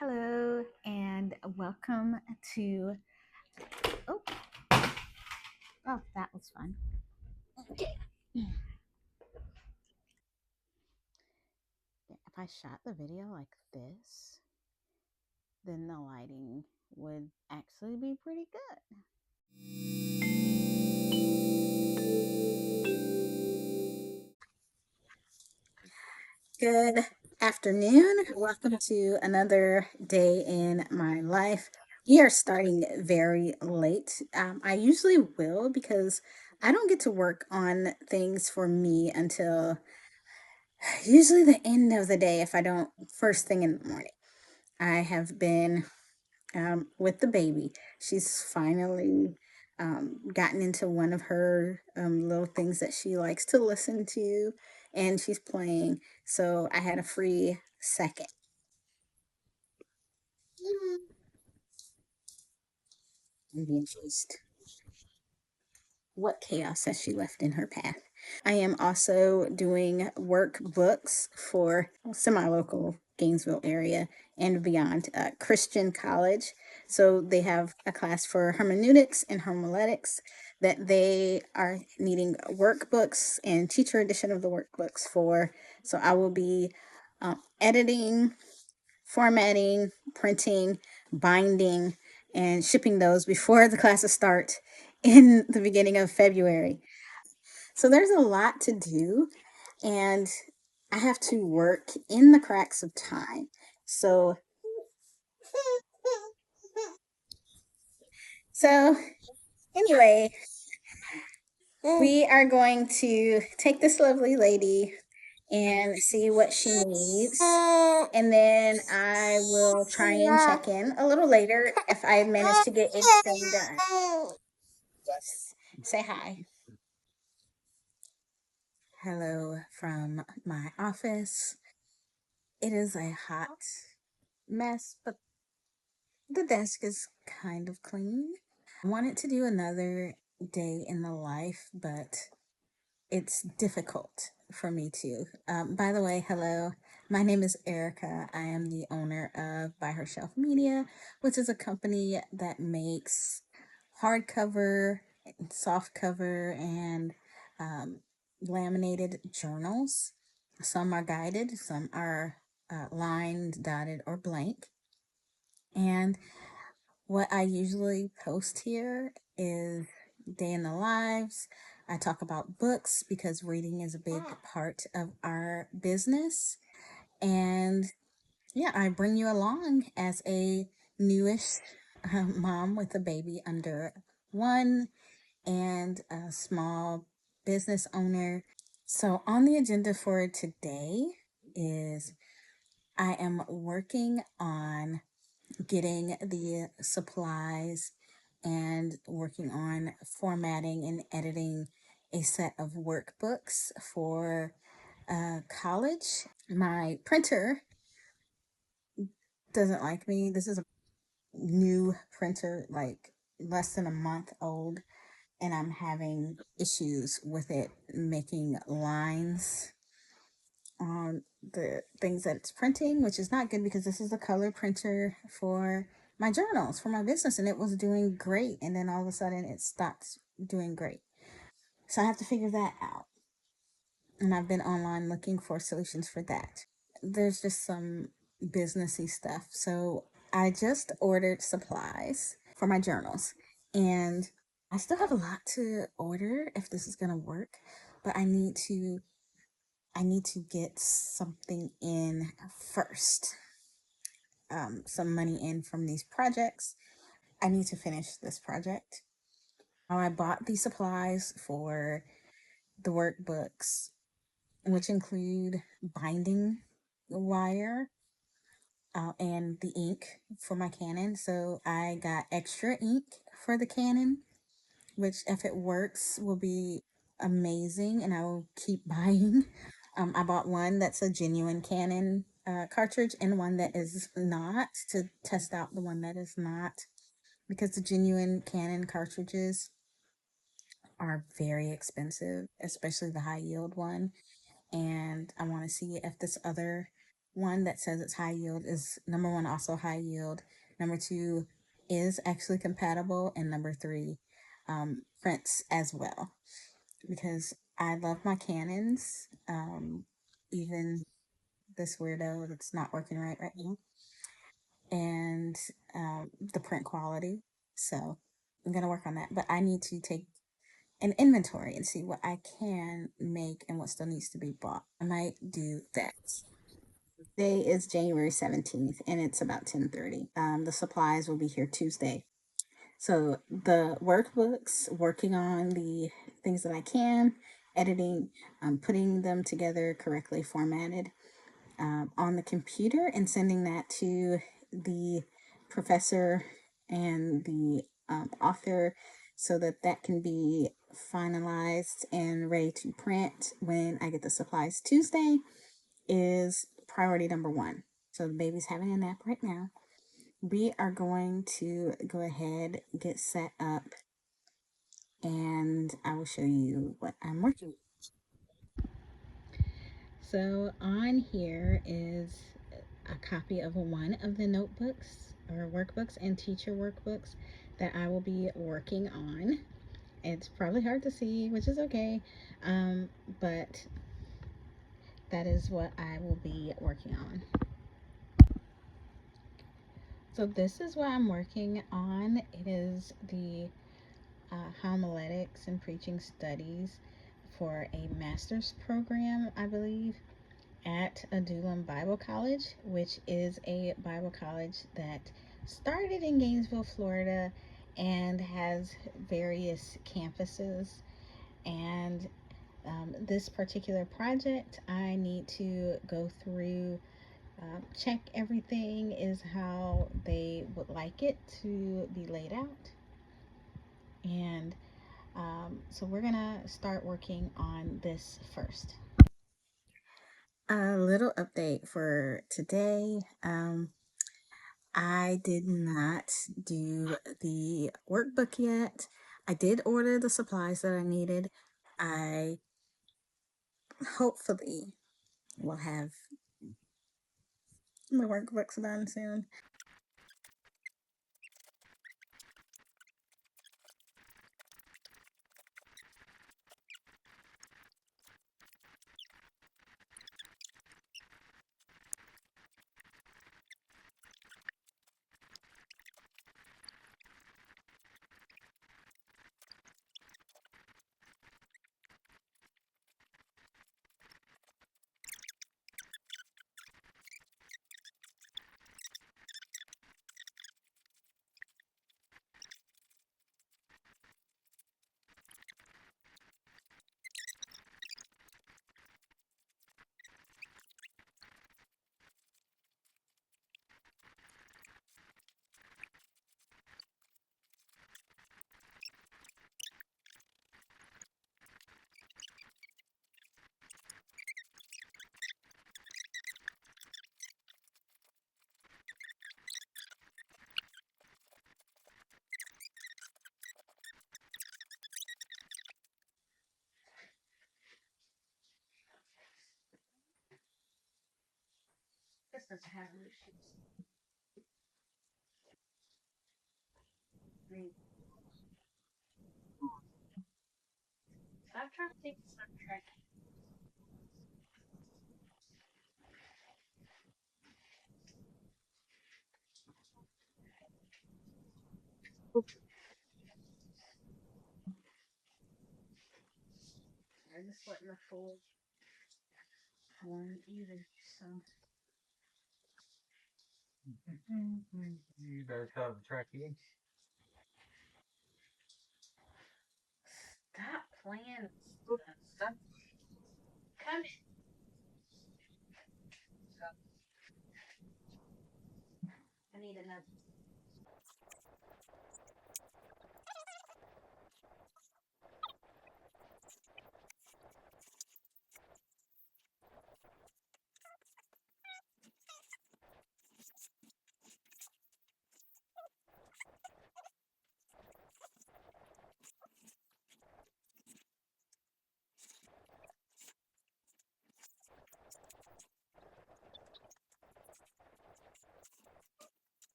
Hello and welcome to. Oh, oh, that was fun. If I shot the video like this, then the lighting would actually be pretty good. Good afternoon. Welcome to another day in my life. We are starting very late. I usually will because I don't get to work on things for me until usually the end of the day if I don't first thing in the morning. I have been with the baby. She's finally gotten into one of her little things that she likes to listen to, and she's playing. So I had a free second. I'm being chased. What chaos has she left in her path? I am also doing workbooks for semi-local Gainesville area and beyond, Christian college. So they have a class for hermeneutics and homiletics that they are needing workbooks and teacher edition of the workbooks for. So I will be editing, formatting, printing, binding, and shipping those before the classes start in the beginning of February. So there's a lot to do, and I have to work in the cracks of time. So, so anyway, we are going to take this lovely lady and see what she needs. And then I will try and check in a little later if I manage to get anything done. Yes. Say hi. Hello from my office. It is a hot mess, but the desk is kind of clean. I wanted to do another day in the life, but it's difficult for me to. By the way, hello. My name is Erica. I am the owner of By Herself Media, which is a company that makes hardcover, soft cover, and um, laminated journals. Some are guided, some are lined, dotted, or blank. And what I usually post here is day in the lives. I talk about books because reading is a big part of our business. And yeah, I bring you along as a newish mom with a baby under one and a small business owner. So, on the agenda for today is I am working on getting the supplies and working on formatting and editing a set of workbooks for college. My printer doesn't like me. This is a new printer, like less than a month old, and I'm having issues with it making lines on the things that it's printing, which is not good because this is a color printer for my journals for my business, and it was doing great, and then all of a sudden it stopped doing great. So I have to figure that out, and I've been online looking for solutions for that. There's just some businessy stuff. So I just ordered supplies for my journals, and I still have a lot to order if this is going to work, but I need to get something in first. Some money in from these projects. I need to finish this project. Now I bought the supplies for the workbooks, which include binding wire and the ink for my Canon. So I got extra ink for the Canon, which, if it works, will be amazing, and I will keep buying. I bought one that's a genuine Canon cartridge and one that is not, to test out the one that is not, because the genuine Canon cartridges are very expensive, especially the high yield one. And I want to see if this other one that says it's high yield is number one, also high yield. Number two is actually compatible. And number three, prints as well. Because I love my Canons. Even this weirdo that's not working right now. And the print quality. So I'm going to work on that. But I need to take an inventory and see what I can make and what still needs to be bought. I might do that. Today is January 17th and it's about 10:30. The supplies will be here Tuesday. So the workbooks, working on the things that I can, editing, putting them together correctly formatted on the computer and sending that to the professor and the author so that that can be finalized and ready to print when I get the supplies Tuesday is priority number one. So the baby's having a nap right now. We are going to go ahead, get set up, and I will show you what I'm working with. So on here is a copy of one of the notebooks or workbooks and teacher workbooks that I will be working on. It's probably hard to see, which is okay, but that is what I will be working on. So this is what I'm working on. It is the homiletics and preaching studies for a master's program, I believe, at Adullam Bible College, which is a Bible college that started in Gainesville, Florida, and has various campuses. And this particular project, I need to go through, check everything is how they would like it to be laid out. And so we're gonna start working on this first. A little update for today. I did not do the workbook yet. I did order the supplies that I needed. I hopefully will have my workbooks done soon. This doesn't have any shoes. Stop trying to take the subtract. I just letting the full one either. So you better tell the tracking. Stop playing stuff. Come in. I need another.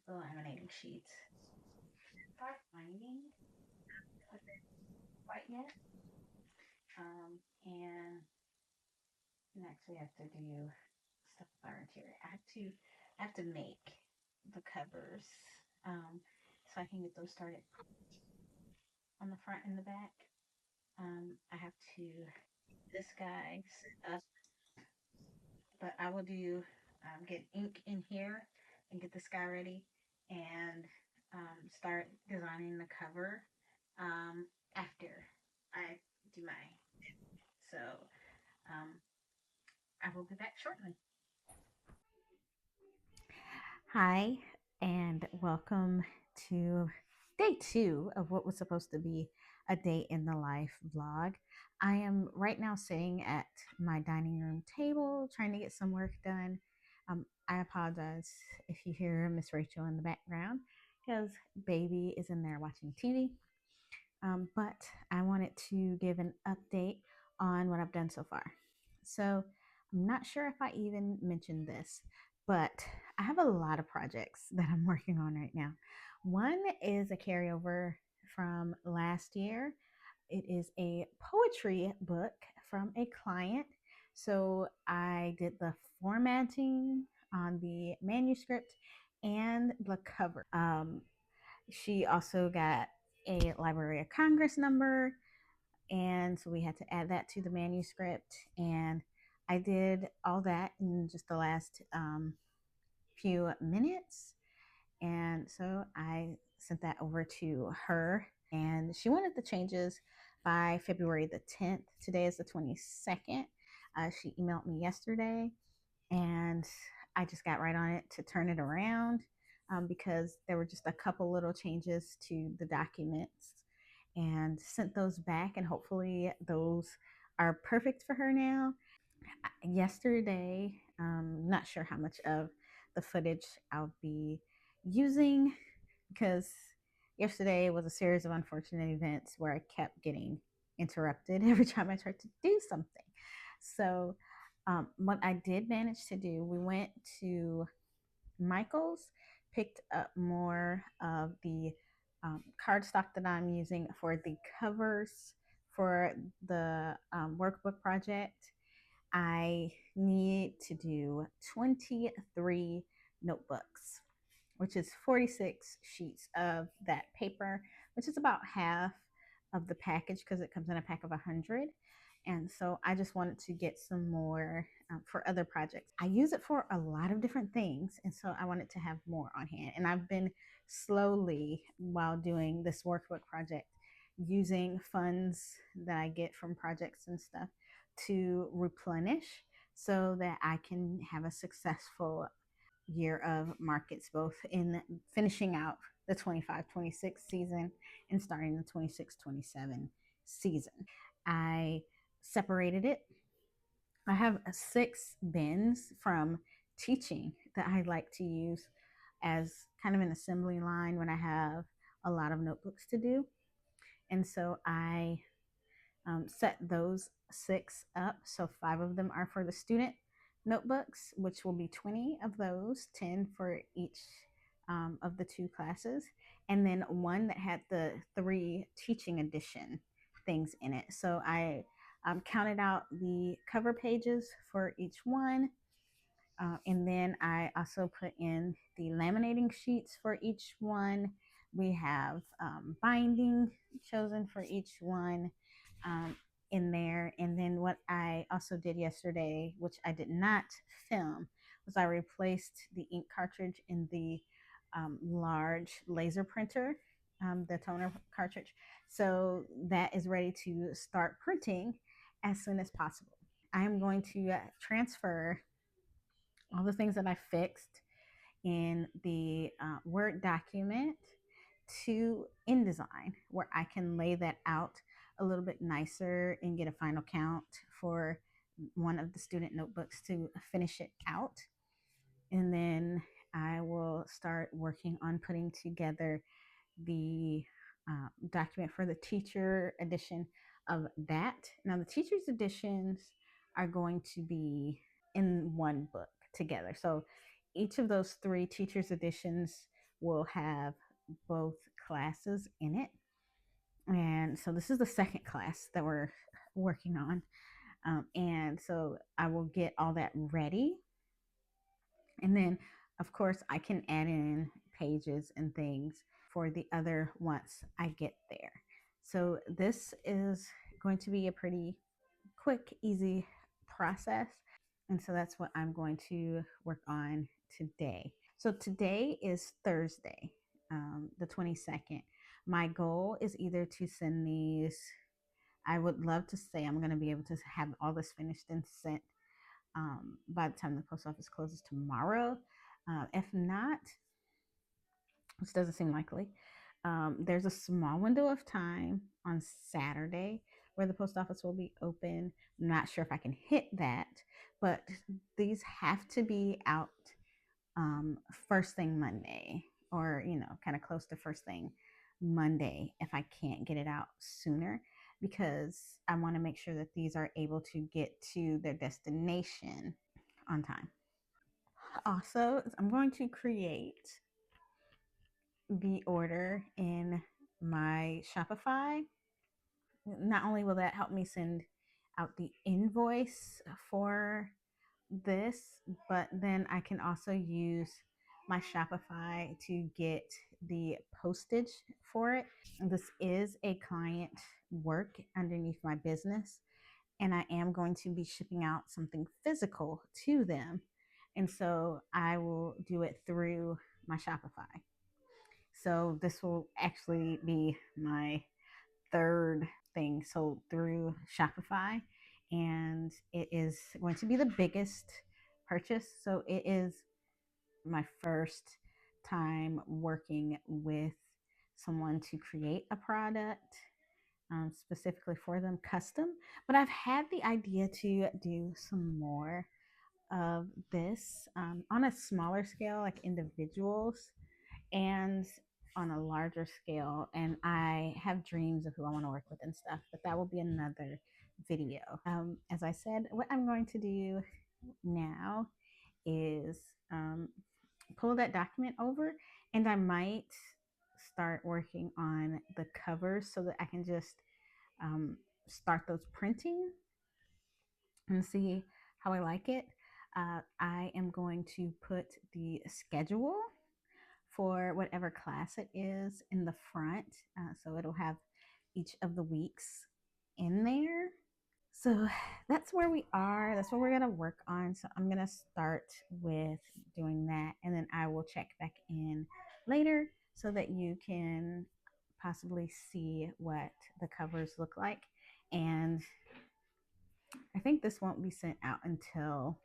the laminating sheets. Start finding quite yet. And next we have to do stuff with our interior. I have to make the covers, so I can get those started on the front and the back. I have to this guy set up, but I will do get ink in here and get this guy ready and start designing the cover after I do my so um, I will be back shortly. Hi, and welcome to day two of what was supposed to be a day in the life vlog. I am right now sitting at my dining room table trying to get some work done. I apologize if you hear Miss Rachel in the background because baby is in there watching TV. But I wanted to give an update on what I've done so far. So I'm not sure if I even mentioned this, but I have a lot of projects that I'm working on right now. One is a carryover from last year. It is a poetry book from a client. So I did the formatting on the manuscript and the cover. She also got a Library of Congress number, and so we had to add that to the manuscript. And I did all that in just the last few minutes. And so I sent that over to her, and she wanted the changes by February the 10th. Today is the 22nd. She emailed me yesterday, and I just got right on it to turn it around because there were just a couple little changes to the documents and sent those back, and hopefully those are perfect for her now. Yesterday, not sure how much of the footage I'll be using because yesterday was a series of unfortunate events where I kept getting interrupted every time I tried to do something. So, what I did manage to do, we went to Michael's, picked up more of the cardstock that I'm using for the covers for the workbook project. I need to do 23 notebooks, which is 46 sheets of that paper, which is about half of the package because it comes in a pack of 100. And so I just wanted to get some more for other projects. I use it for a lot of different things. And so I wanted to have more on hand. And I've been slowly, while doing this workbook project, using funds that I get from projects and stuff to replenish so that I can have a successful year of markets, both in finishing out the 25-26 season and starting the 26-27 season. I separated it. I have 6 bins from teaching that I like to use as kind of an assembly line when I have a lot of notebooks to do. And so I set those 6 up. So 5 of them are for the student notebooks, which will be 20 of those, 10 for each of the 2 classes, and then one that had the 3 teaching edition things in it. So I counted out the cover pages for each one. And then I also put in the laminating sheets for each one. We have binding chosen for each one um, in there. And then what I also did yesterday, which I did not film, was I replaced the ink cartridge in the large laser printer, the toner cartridge. So that is ready to start printing as soon as possible. I am going to transfer all the things that I fixed in the Word document to InDesign, where I can lay that out a little bit nicer and get a final count for one of the student notebooks to finish it out. And then I will start working on putting together the document for the teacher edition of that. Now, the teacher's editions are going to be in one book together. So each of those 3 teacher's editions will have both classes in it. And so this is the second class that we're working on. And so I will get all that ready. And then, of course, I can add in pages and things for the other once I get there. So this is going to be a pretty quick, easy process. And so that's what I'm going to work on today. So today is Thursday, the 22nd. My goal is either to send these, I would love to say I'm going to be able to have all this finished and sent by the time the post office closes tomorrow. If not, which doesn't seem likely, there's a small window of time on Saturday where the post office will be open. I'm not sure if I can hit that, but these have to be out first thing Monday, or kind of close to first thing Monday if I can't get it out sooner, because I want to make sure that these are able to get to their destination on time. Also, I'm going to create the order in my Shopify. Not only will that help me send out the invoice for this, but then I can also use my Shopify to get the postage for it. This is a client work underneath my business, and I am going to be shipping out something physical to them. And so I will do it through my Shopify. So this will actually be my third thing sold through Shopify, and it is going to be the biggest purchase. So it is my first time working with someone to create a product specifically for them, custom. But I've had the idea to do some more of this on a smaller scale, like individuals, and on a larger scale. And I have dreams of who I want to work with and stuff, but that will be another video. As I said, what I'm going to do now is pull that document over, and I might start working on the covers so that I can just start those printing and see how I like it. I am going to put the schedule for whatever class it is in the front. So it'll have each of the weeks in there. So that's where we are. That's what we're going to work on. So I'm going to start with doing that. And then I will check back in later so that you can possibly see what the covers look like. And I think this won't be sent out until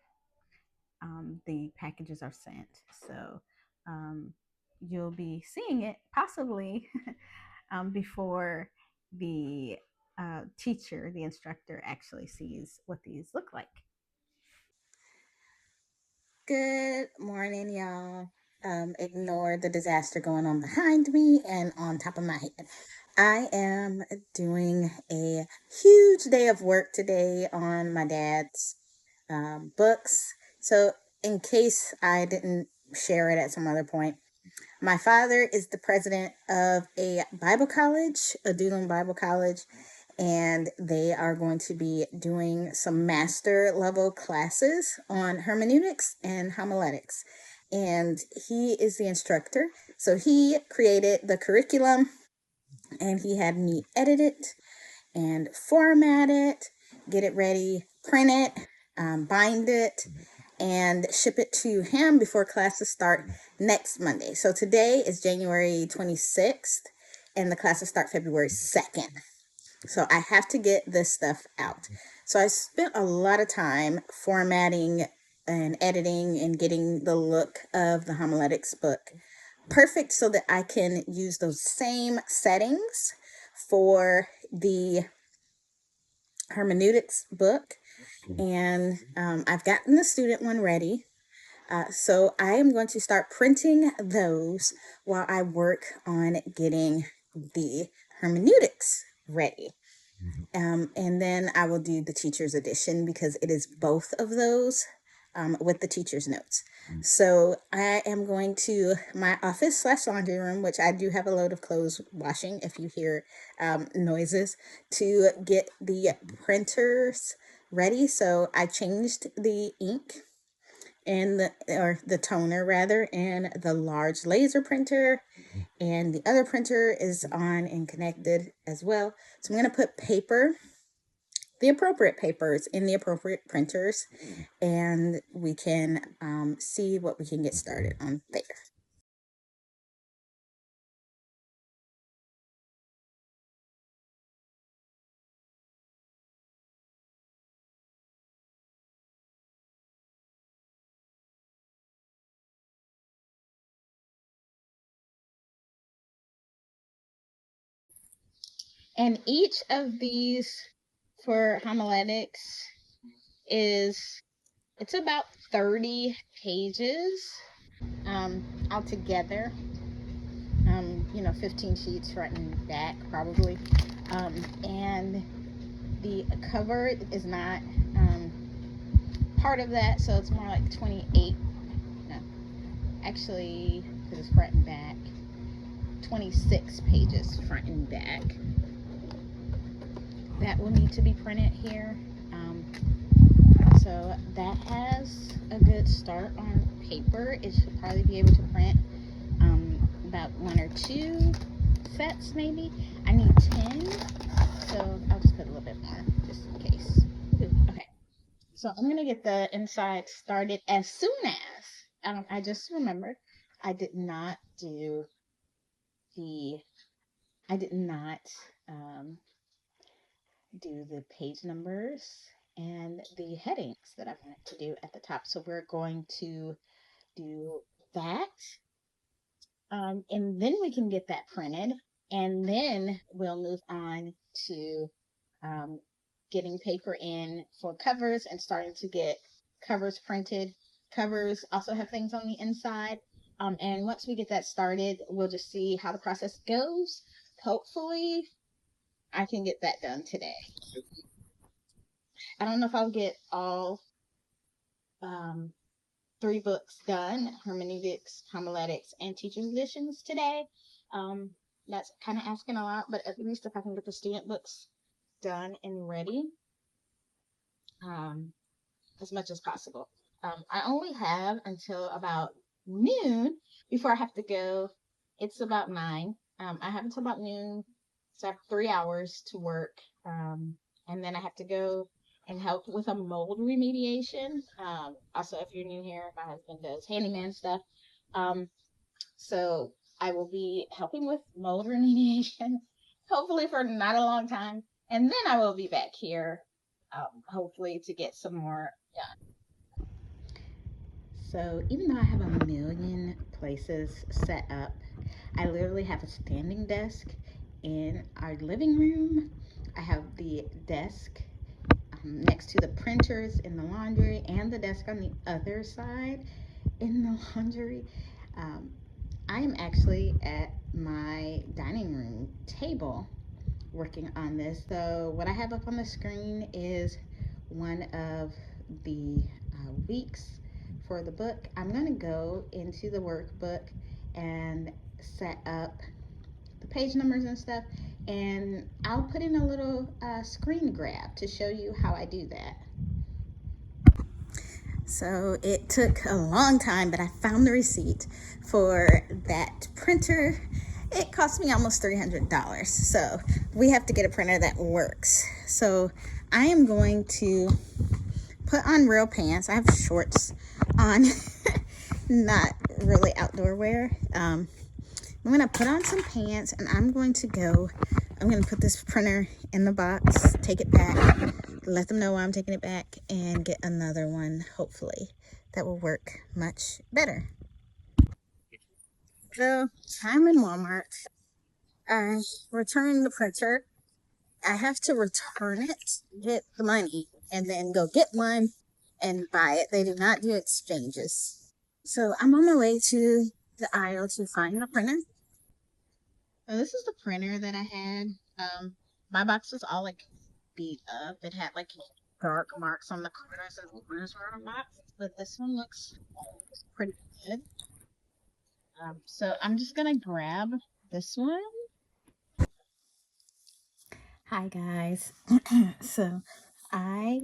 the packages are sent. So you'll be seeing it possibly before the teacher, the instructor, actually sees what these look like. Good morning, y'all. Ignore the disaster going on behind me and on top of my head. I am doing a huge day of work today on my dad's books. So, in case I didn't share it at some other point, my father is the president of a Bible college, a Dulam Bible college, and they are going to be doing some master level classes on hermeneutics and homiletics. And he is the instructor. So he created the curriculum, and he had me edit it and format it, get it ready, print it, bind it, and ship it to him before classes start next Monday. So today is January 26th, and the classes start February 2nd. So I have to get this stuff out. So I spent a lot of time formatting and editing and getting the look of the homiletics book perfect so that I can use those same settings for the hermeneutics book. And I've gotten the student one ready. So I am going to start printing those while I work on getting the hermeneutics ready. And then I will do the teacher's edition because it is both of those with the teacher's notes. So I am going to my office / laundry room, which I do have a load of clothes washing if you hear noises, to get the printers ready. So I changed the ink and the toner rather, and the large laser printer, and the other printer is on and connected as well. So I'm going to put the appropriate papers in the appropriate printers, and we can see what we can get started on there. And each of these for homiletics it's about 30 pages altogether. 15 sheets front and back probably. And the cover is not part of that, so it's more like 28. No, actually, because it's front and back, 26 pages front and back. That will need to be printed here. So that has a good start on paper. It should probably be able to print about 1 or 2 sets maybe. I need 10, so I'll just put a little bit more just in case. Okay, so I'm gonna get the inside started as soon as I just remembered I did not do the I did not um, do the page numbers and the headings that I wanted to do at the top. So we're going to do that. And then we can get that printed. And then we'll move on to um, getting paper in for covers and starting to get covers printed. Covers also have things on the inside. And once we get that started, we'll just see how the process goes. Hopefully, I can get that done today. I don't know if I'll get all um, 3 books done: hermeneutics, homiletics, and teaching editions today. Um, that's kind of asking a lot, but at least if I can get the student books done and ready um, as much as possible. I only have until about noon before I have to go. It's about 9. I have until about noon, so I have 3 hours to work, and then I have to go and help with a mold remediation. Also, if you're new here, my husband does handyman stuff. Um, so I will be helping with mold remediation, hopefully for not a long time. And then I will be back here, hopefully to get some more done. So even though I have a million places set up, I literally have a standing desk in our living room. I have the desk next to the printers in the laundry, and the desk on the other side in the laundry. Um, I am actually at my dining room table working on this. So, what I have up on the screen is one of the weeks for the book. I'm going to go into the workbook and set up the page numbers and stuff, and I'll put in a little screen grab to show you how I do that. So it took a long time, but I found the receipt for that printer. It cost me almost $300. So we have to get a printer that works. So I am going to put on real pants. I have shorts on, not really outdoor wear. I'm going to put on some pants, and I'm going to put this printer in the box, take it back, let them know why I'm taking it back, and get another one, hopefully, that will work much better. So I'm in Walmart. I returned the printer. I have to return it, get the money, and then go get one and buy it. They do not do exchanges. So I'm on my way to the aisle to find the printer. So this is the printer that I had. My box was all like beat up. It had like dark marks on the corners of the blues are not, but this one looks pretty good. So I'm just gonna grab this one. Hi guys. So I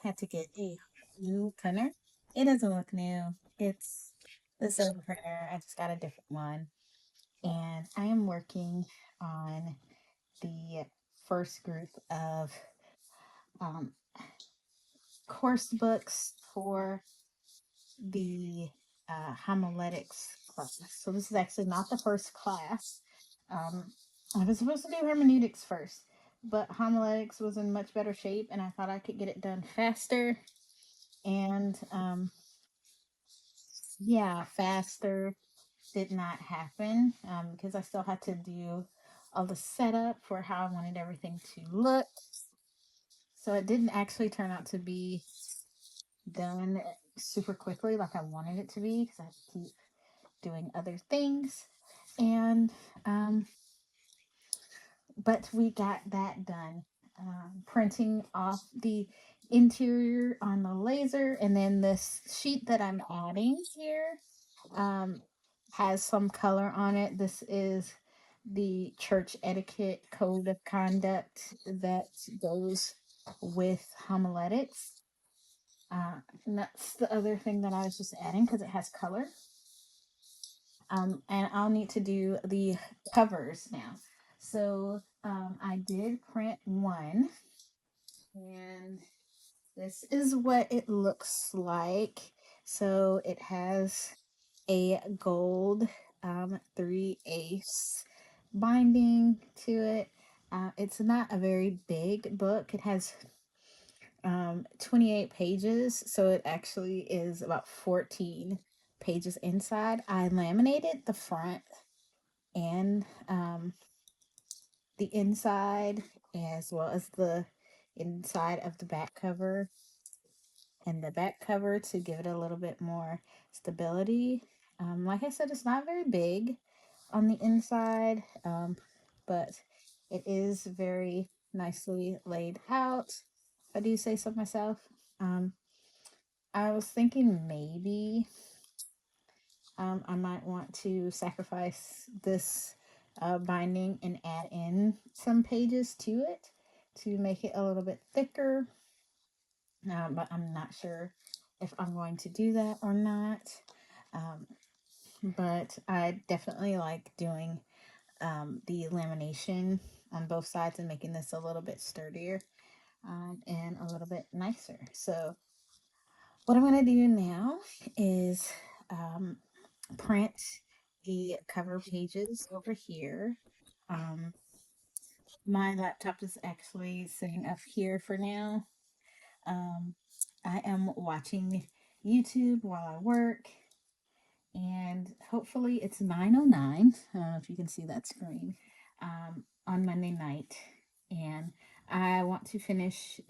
had to get a new printer. It doesn't look new. It's the same printer. I just got a different one. And I am working on the first group of um, course books for the homiletics class. So this is actually not the first class. Um, I was supposed to do hermeneutics first, but homiletics was in much better shape, and I thought I could get it done faster. And yeah, faster did not happen because I still had to do all the setup for how I wanted everything to look. So it didn't actually turn out to be done super quickly like I wanted it to be because I had to keep doing other things. And but we got that done. Printing off the interior on the laser, and then this sheet that I'm adding here um, has some color on it. This is the church etiquette code of conduct that goes with homiletics. And that's the other thing that I was just adding because it has color. And I'll need to do the covers now. So I did print one, and this is what it looks like. So it has a gold 3/8 binding to it. It's not a very big book. It has 28 pages, so it actually is about 14 pages inside. I laminated the front and the inside, as well as the inside of the back cover and the back cover to give it a little bit more stability. Like I said, it's not very big on the inside, but it is very nicely laid out. If I do say so myself. Um, I was thinking maybe I might want to sacrifice this binding and add in some pages to it to make it a little bit thicker. But I'm not sure if I'm going to do that or not. Um, but I definitely like doing the lamination on both sides and making this a little bit sturdier and a little bit nicer. So what I'm going to do now is print the cover pages over here. Um, my laptop is actually sitting up here for now. Um, I am watching YouTube while I work, and hopefully it's 9:09. I don't know if you can see that screen on Monday night, and I want to finish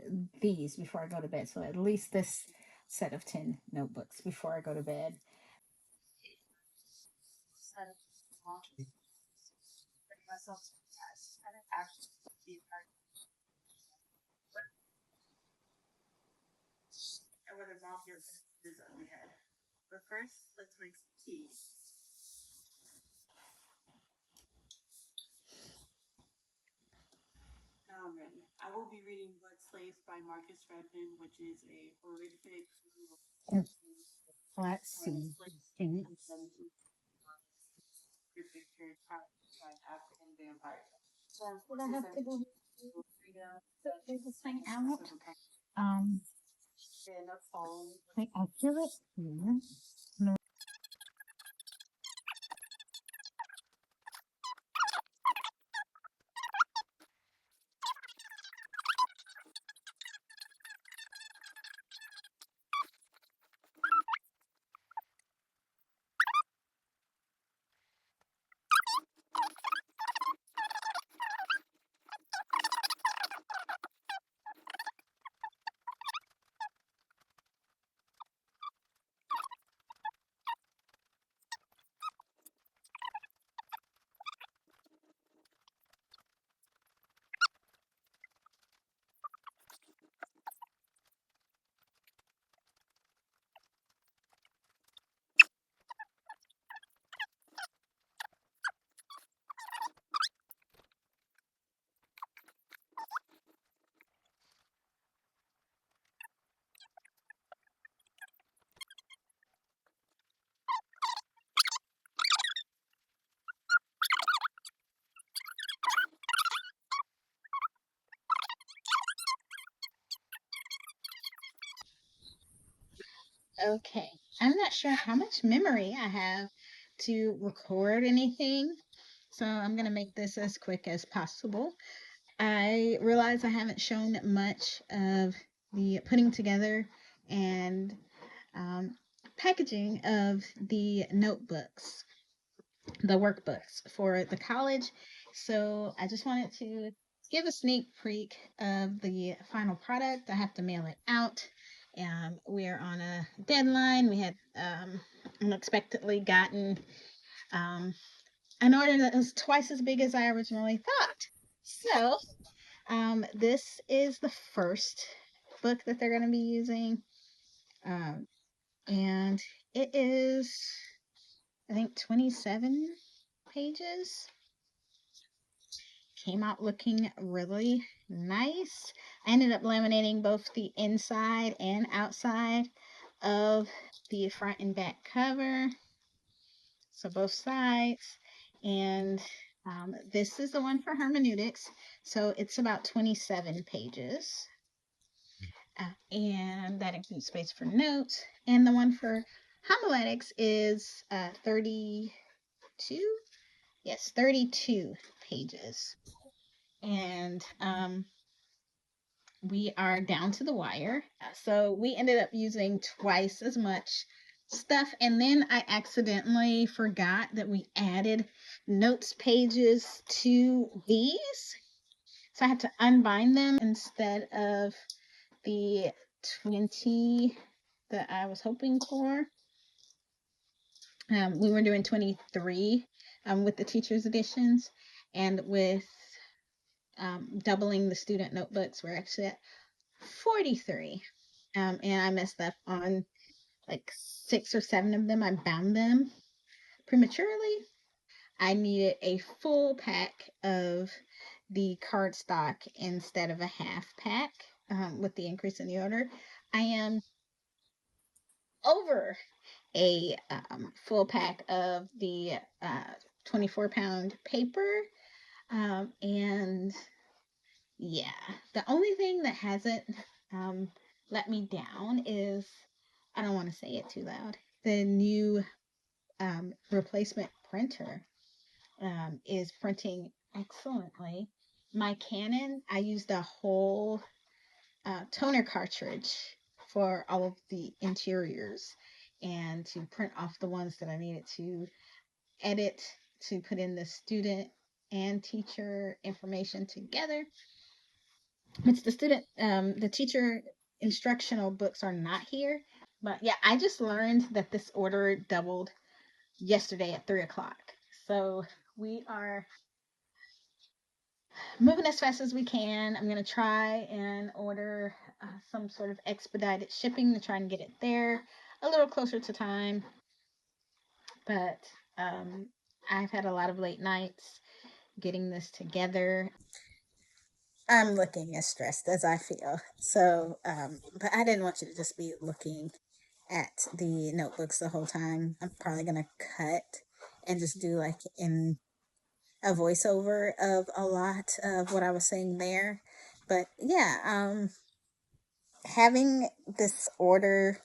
these before I go to bed. So at least this set of 10 notebooks before I go to bed. I would have not here this on my head. But first, let's make some tea. I will be reading Blood Slaves by Marcus Redmond, which is a horrific. Let's see. Would I have to go figure this thing out? Um, I feel it here. Okay. I'm not sure how much memory I have to record anything, so I'm going to make this as quick as possible. I realize I haven't shown much of the putting together and um, packaging of the notebooks, the workbooks for the college. So I just wanted to give a sneak peek of the final product. I have to mail it out. We're on a deadline. We had unexpectedly gotten um, an order that was twice as big as I originally thought. So this is the first book that they're going to be using. Um, and it is, I think, 27 pages. Came out looking really nice. I ended up laminating both the inside and outside of the front and back cover, so both sides. And this is the one for hermeneutics, so it's about 27 pages. And that includes space for notes. And the one for homiletics is 32. Yes, 32 pages. And we are down to the wire. So we ended up using twice as much stuff. And then I accidentally forgot that we added notes pages to these. So I had to unbind them instead of the 20 that I was hoping for. We were doing 23 with the teacher's editions, and with doubling the student notebooks, we're actually at 43. And I messed up on like 6 or 7 of them. I bound them prematurely. I needed a full pack of the cardstock instead of a half pack with the increase in the order. I am over a full pack of the 24-pound paper. And yeah, the only thing that hasn't um, let me down is, I don't want to say it too loud, the new replacement printer is printing excellently. My Canon, I used a whole toner cartridge for all of the interiors and to print off the ones that I needed to edit to put in the student and teacher information together. It's the teacher instructional books are not here. But yeah, I just learned that this order doubled yesterday at 3 o'clock. So we are moving as fast as we can. I'm going to try and order some sort of expedited shipping to try and get it there a little closer to time. But I've had a lot of late nights getting this together. I'm looking as stressed as I feel. So, but I didn't want you to just be looking at the notebooks the whole time. I'm probably going to cut and just do like in a voiceover of a lot of what I was saying there. But yeah, having this order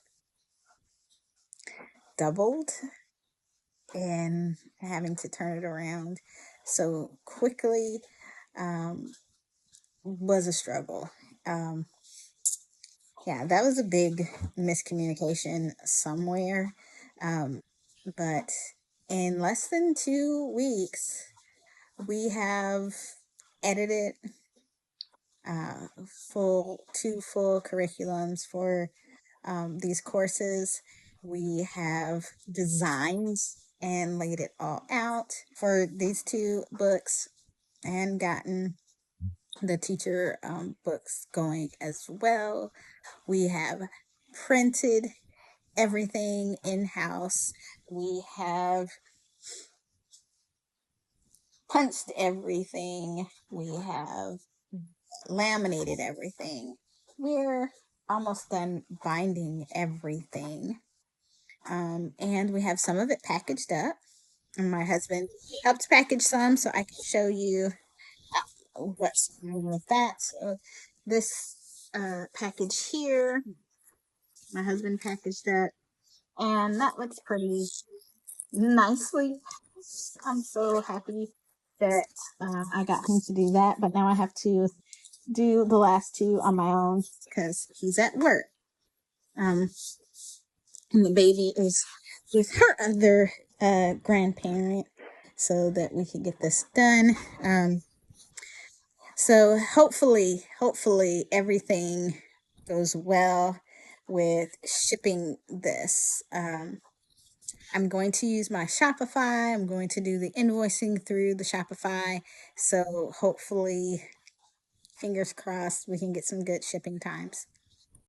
doubled and having to turn it around so quickly was a struggle. Um, yeah, that was a big miscommunication somewhere. But in less than 2 weeks, we have edited two full curriculums for these courses. We have designed and laid it all out for these 2 books and gotten the teacher books going as well. We have printed everything in house. We have punched everything. We have laminated everything. We're almost done binding everything. And we have some of it packaged up. And my husband helped package some so I can show you what's going on with that. So this package here, my husband packaged that. and that looks pretty nicely. I'm so happy that I got him to do that, but now I have to do the last two on my own because he's at work. Um, and the baby is with her other grandparent so that we can get this done. So hopefully everything goes well with shipping this. I'm going to use my Shopify. I'm going to do the invoicing through the Shopify. So hopefully, fingers crossed, we can get some good shipping times.